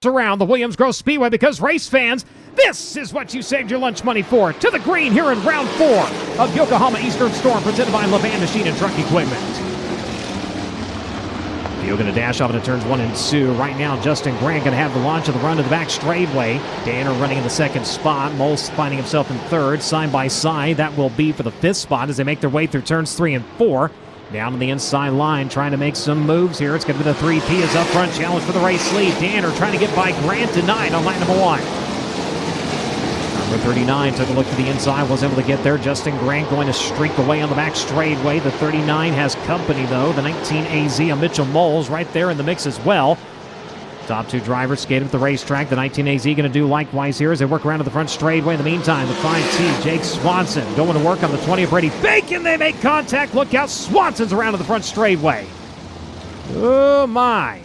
around the Williams Grove Speedway, because race fans, this is what you saved your lunch money for. To the green here in round 4 of Yokohama Eastern Storm, presented by Levan Machine and Truck Equipment. You're going to dash off into turns 1 and 2. Right now, Justin Grant going to have the launch of the run to the back straightaway. Danner running in the 2nd spot. Moles finding himself in 3rd. Side by side, that will be for the 5th spot as they make their way through turns 3 and 4. Down on the inside line, trying to make some moves here. It's going to be the 3P is up front. Challenge for the race lead. Danner trying to get by Grant, denied on lap number 1. Number 39 took a look to the inside, was able to get there. Justin Grant going to streak away on the back straightaway. The 39 has company, though. The 19 AZ on Mitchell Moles right there in the mix as well. Top 2 drivers skating at the racetrack. The 19 AZ going to do likewise here as they work around to the front straightaway. In the meantime, the 5T, Jake Swanson, going to work on the 20 of Brady Bacon. They make contact. Look out. Swanson's around to the front straightaway. Oh, my.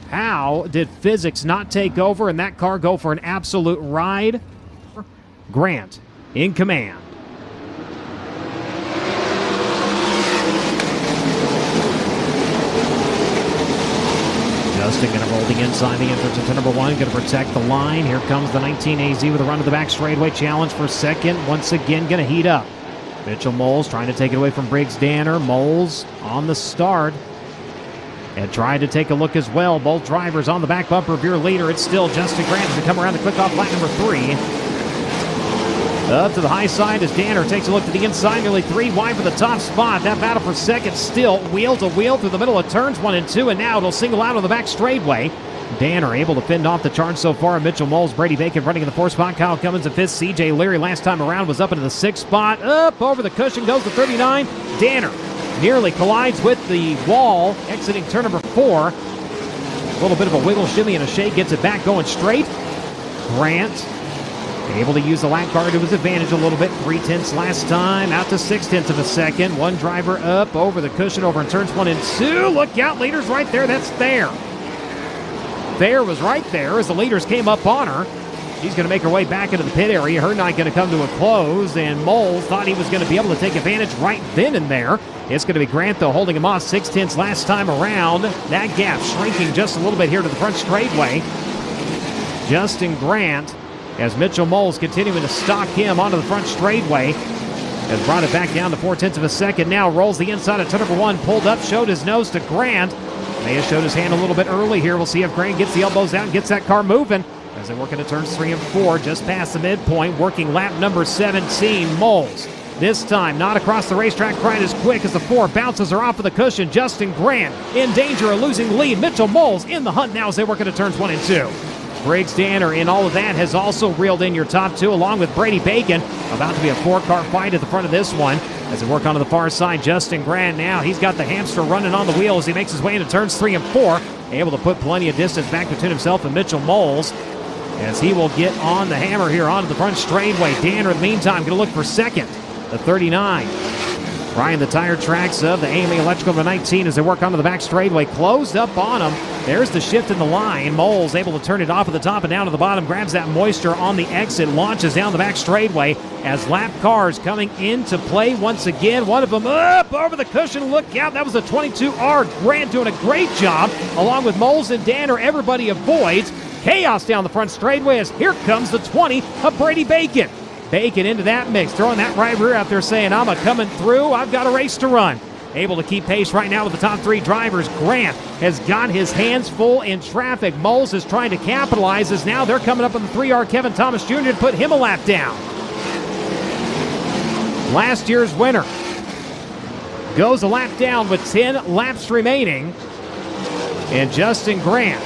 How did physics not take over and that car go for an absolute ride? Grant in command. Justin going to roll the inside the entrance into number 1, going to protect the line. Here comes the 19 AZ with a run to the back straightaway. Challenge for 2nd. Once again, going to heat up. Mitchell Moles trying to take it away from Briggs Danner. Moles on the start. And tried to take a look as well. Both drivers on the back bumper of your leader. It's still Justin Grant as they come around the quick off lap number 3. Up to the high side as Danner takes a look to the inside, nearly 3 wide for the top spot. That battle for 2nd still wheel to wheel through the middle of turns 1 and 2, and now it'll single out on the back straightaway. Danner able to fend off the charge so far. Mitchell Moles, Brady Bacon running in the 4th spot. Kyle Cummins in 5th. CJ Leary last time around was up into the 6th spot. Up over the cushion goes the 39. Danner nearly collides with the wall, exiting turn number 4. A little bit of a wiggle, shimmy, and a shake. Gets it back going straight. Grant able to use the lap car to his advantage a little bit. 3/10 last time, out to 6/10 of a second. One driver up over the cushion over in turns 1 and 2. Look out, leaders right there. That's Thayer. Thayer was right there as the leaders came up on her. She's going to make her way back into the pit area. Her night going to come to a close, and Moles thought he was going to be able to take advantage right then and there. It's going to be Grant, though, holding him off 6/10 last time around. That gap shrinking just a little bit here to the front straightaway. Justin Grant, as Mitchell Moles continuing to stalk him onto the front straightaway, has brought it back down to 4/10 of a second. Now rolls the inside of turn number 1, pulled up, showed his nose to Grant. May have showed his hand a little bit early here. We'll see if Grant gets the elbows out and gets that car moving as they work into turns 3 and 4, just past the midpoint, working lap number 17. Moles, this time not across the racetrack quite as quick as the 4 bounces are off of the cushion. Justin Grant in danger of losing the lead. Mitchell Moles in the hunt now as they work into turns 1 and 2. Briggs Danner in all of that has also reeled in your top 2 along with Brady Bacon. About to be a 4-car fight at the front of this one as they work onto the far side. Justin Grant now, he's got the hamster running on the wheel as he makes his way into turns 3 and 4. Able to put plenty of distance back between himself and Mitchell Moles as he will get on the hammer here onto the front straightaway. Danner in the meantime going to look for 2nd. The 39. Ryan the tire tracks of the AME Electrical number 19 as they work onto the back straightaway. Closed up on him. There's the shift in the line. Moles able to turn it off at the top and down to the bottom. Grabs that moisture on the exit. Launches down the back straightaway as lap cars coming into play once again. One of them up over the cushion. Look out. That was a 22R. Grant doing a great job along with Moles and Danner. Everybody avoids chaos down the front straightaway as here comes the 20 of Brady Bacon. Bacon into that mix, throwing that right rear out there saying, I'm coming through, I've got a race to run. Able to keep pace right now with the top 3 drivers. Grant has got his hands full in traffic. Moles is trying to capitalize as now they're coming up on the 3R. Kevin Thomas Jr. to put him a lap down. Last year's winner goes a lap down with 10 laps remaining. And Justin Grant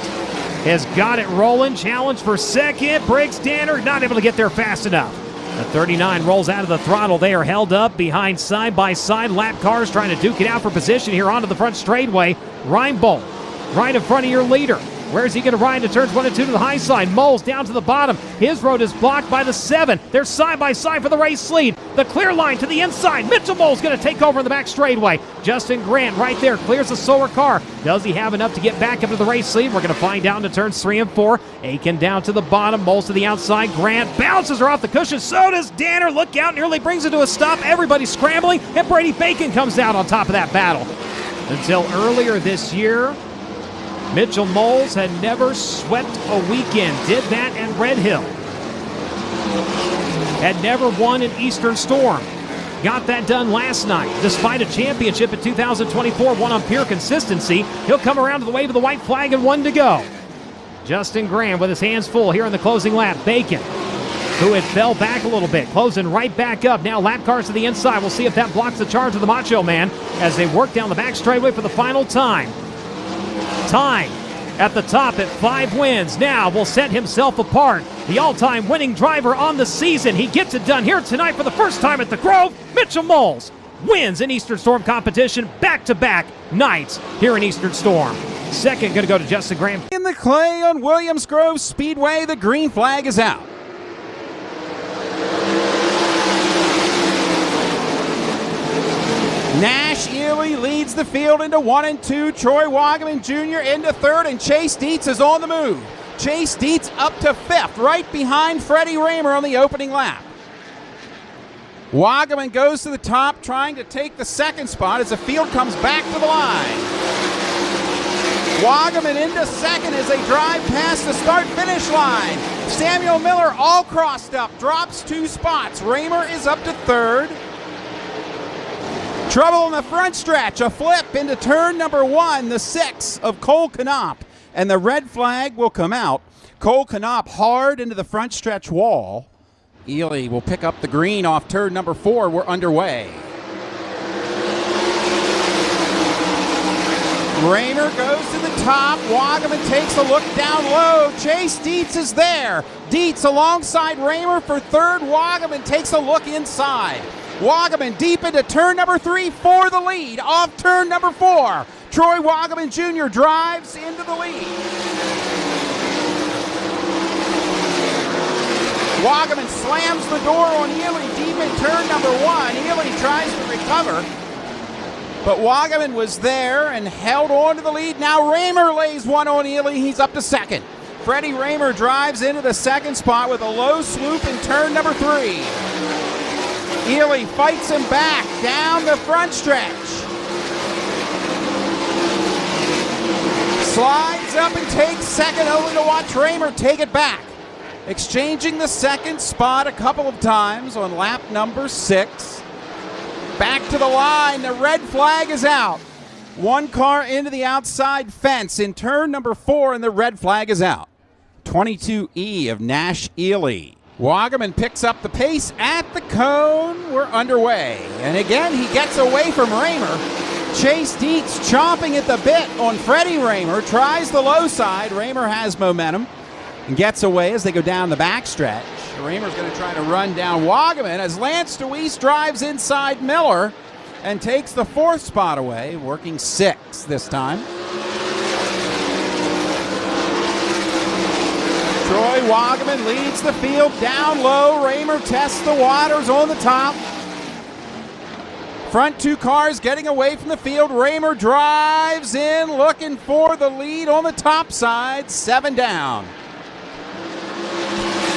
has got it rolling. Challenge for 2nd. Briggs Danner not able to get there fast enough. The 39 rolls out of the throttle. They are held up behind side-by-side lap cars trying to duke it out for position here onto the front straightaway. Reinbold right in front of your leader. Where is he going to ride to turns 1 and 2 to the high side? Moles down to the bottom. His road is blocked by the 7. They're side-by-side for the race lead. The clear line to the inside. Mitchell Moles going to take over in the back straightaway. Justin Grant right there clears the slower car. Does he have enough to get back up to the race lead? We're going to find out into turns 3 and 4. Aiken down to the bottom. Moles to the outside. Grant bounces her off the cushion. So does Danner. Look out. Nearly brings it to a stop. Everybody scrambling. And Brady Bacon comes out on top of that battle. Until earlier this year, Mitchell Moles had never swept a weekend. Did that at Red Hill. Had never won an Eastern Storm. Got that done last night. Despite a championship in 2024 won on pure consistency, he'll come around to the wave of the white flag and 1 to go. Justin Graham with his hands full here in the closing lap. Bacon, who had fell back a little bit, closing right back up. Now lap cars to the inside. We'll see if that blocks the charge of the Macho Man as they work down the back straightaway for the final time. Time at the top at 5 wins. Now will set himself apart. The all-time winning driver on the season. He gets it done here tonight for the first time at the Grove. Mitchell Moles wins an Eastern Storm competition back-to-back nights here in Eastern Storm. Second going to go to Justin Graham. In the clay on Williams Grove Speedway, the green flag is out. Nash Ely leads the field into 1 and 2. Troy Wagaman Jr. into 3rd, and Chase Dietz is on the move. Chase Dietz up to 5th, right behind Freddie Raymer on the opening lap. Wagaman goes to the top, trying to take the 2nd spot as the field comes back to the line. Wagaman into 2nd as they drive past the start-finish line. Samuel Miller all crossed up, drops 2 spots. Raymer is up to 3rd. Trouble in the front stretch, a flip into turn number 1, the 6 of Cole Knopp, and the red flag will come out. Cole Knopp hard into the front stretch wall. Ely will pick up the green off turn number 4. We're underway. Raymer goes to the top. Wagaman takes a look down low. Chase Dietz is there. Dietz alongside Raymer for 3rd. Wagaman takes a look inside. Wagaman deep into turn number 3 for the lead. Off turn number 4. Troy Wagaman Jr. drives into the lead. Wagaman slams the door on Ely deep in turn number 1. Ely tries to recover, but Wagaman was there and held on to the lead. Now Raymer lays one on Ely. He's up to 2nd. Freddie Raymer drives into the 2nd spot with a low swoop in turn number 3. Ely fights him back down the front stretch. Slides up and takes 2nd, only to watch Raymer take it back. Exchanging the 2nd spot a couple of times on lap number 6. Back to the line, the red flag is out. 1 car into the outside fence in turn number 4, and the red flag is out. 22E of Nash Ely. Wagaman picks up the pace at the cone. We're underway. And again, he gets away from Raymer. Chase Dietz chomping at the bit on Freddie Raymer. Tries the low side. Raymer has momentum and gets away as they go down the backstretch. Raymer's going to try to run down Wagaman as Lance DeWeese drives inside Miller and takes the 4th spot away, working 6th this time. Troy Wagaman leads the field down low. Raymer tests the waters on the top. Front 2 cars getting away from the field. Raymer drives in, looking for the lead on the top side. 7 down.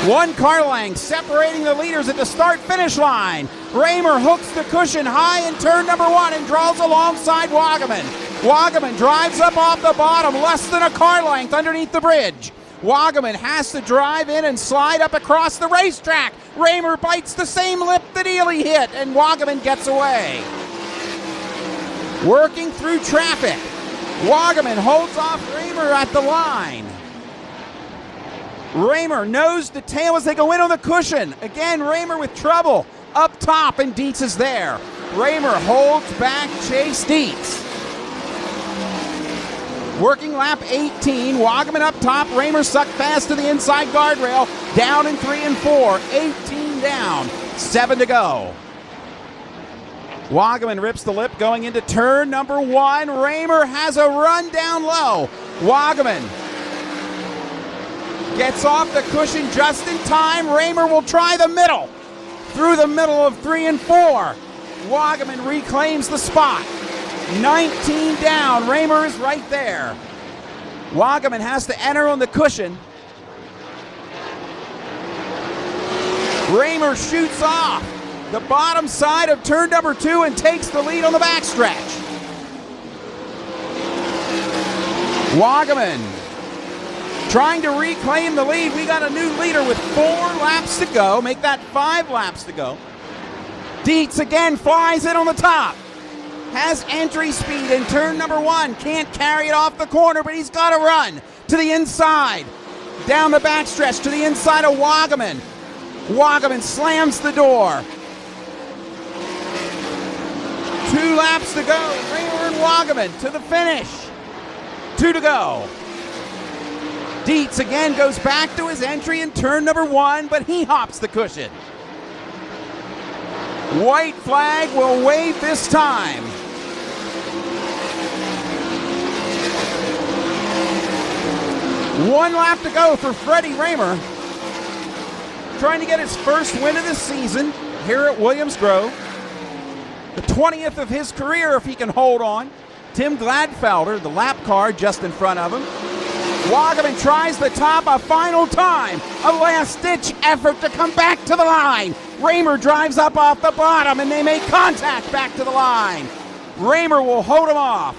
1 car length separating the leaders at the start-finish line. Raymer hooks the cushion high in turn number 1 and draws alongside Wagaman. Wagaman drives up off the bottom, less than a car length underneath the bridge. Wagaman has to drive in and slide up across the racetrack. Raymer bites the same lip that Ely hit, and Wagaman gets away. Working through traffic. Wagaman holds off Raymer at the line. Raymer nose to tail as they go in on the cushion. Again, Raymer with trouble up top, and Dietz is there. Raymer holds back Chase Dietz. Working lap 18, Wagaman up top. Raymer sucked fast to the inside guardrail. Down in 3 and 4. 18 down. 7 to go. Wagaman rips the lip going into turn number 1. Raymer has a run down low. Wagaman gets off the cushion just in time. Raymer will try the middle. Through the middle of 3 and 4. Wagaman reclaims the spot. 19 down. Raymer is right there. Wagaman has to enter on the cushion. Raymer shoots off the bottom side of turn number 2 and takes the lead on the backstretch. Wagaman trying to reclaim the lead. We got a new leader with 4 laps to go. Make that 5 laps to go. Dietz again flies in on the top. Has entry speed in turn number 1. Can't carry it off the corner, but he's got to run to the inside. Down the backstretch to the inside of Wagaman. Wagaman slams the door. 2 laps to go. Raymer and Wagaman to the finish. 2 to go. Dietz again goes back to his entry in turn number 1, but he hops the cushion. White flag will wave this time. One lap to go for Freddie Raymer, trying to get his first win of the season here at Williams Grove. The 20th of his career if he can hold on. Tim Gladfelder, the lap car, just in front of him. Wagaman tries the top a final time. A last-ditch effort to come back to the line. Raymer drives up off the bottom, and they make contact back to the line. Raymer will hold him off.